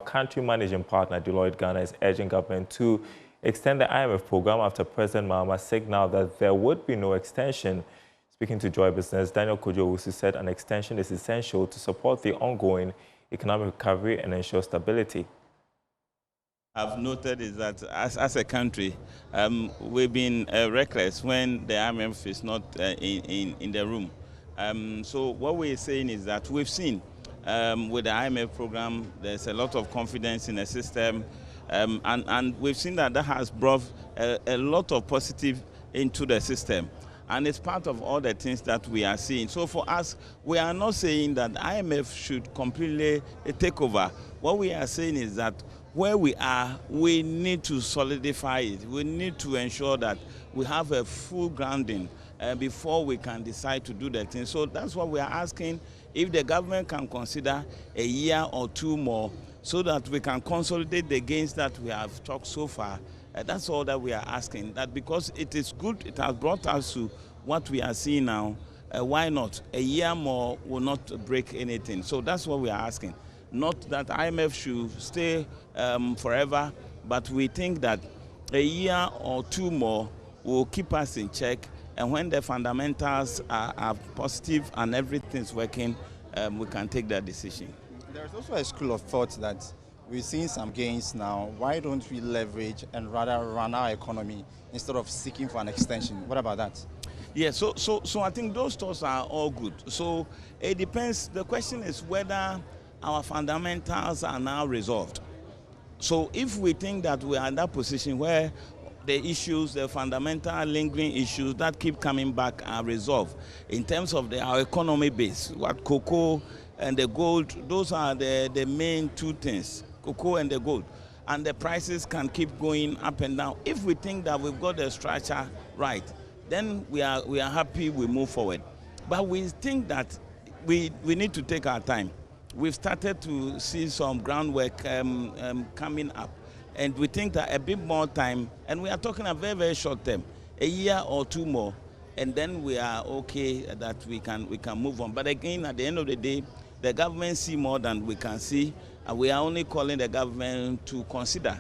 country managing partner, Deloitte Ghana, is urging government to extend the IMF program after President Mahama signaled that there would be no extension. Speaking to Joy Business, Daniel Kojo-Owusu said an extension is essential to support the ongoing economic recovery and ensure stability. I've noted is that as a country, we've been reckless when the IMF is not in the room. So what we're saying is that we've seen with the IMF program, there's a lot of confidence in the system, and we've seen that has brought a lot of positive into the system. And it's part of all the things that we are seeing. So for us, we are not saying that IMF should completely take over. What we are saying is that where we are, we need to solidify it. We need to ensure that we have a full grounding before we can decide to do the thing. So that's what we are asking, if the government can consider a year or two more so that we can consolidate the gains that we have talked so far. That's all that we are asking, that because it is good, it has brought us to what we are seeing now, why not? A year more will not break anything. So that's what we are asking. Not that IMF should stay forever, but we think that a year or two more will keep us in check, and when the fundamentals are positive and everything is working, we can take that decision. There's also a school of thought that we're seeing some gains now. Why don't we leverage and rather run our economy instead of seeking for an extension? What about that? Yeah, so I think those thoughts are all good. So it depends. The question is whether our fundamentals are now resolved. So if we think that we are in that position where the issues, the fundamental lingering issues that keep coming back are resolved in terms of our economy base, what cocoa and the gold, those are the main two things, cocoa and the gold. And the prices can keep going up and down. If we think that we've got the structure right, then we are happy, we move forward. But we think that we need to take our time. We've started to see some groundwork coming up. And we think that a bit more time, and we are talking a very, very short term, a year or two more, and then we are okay that we can move on. But again, at the end of the day, the government see more than we can see, and we are only calling the government to consider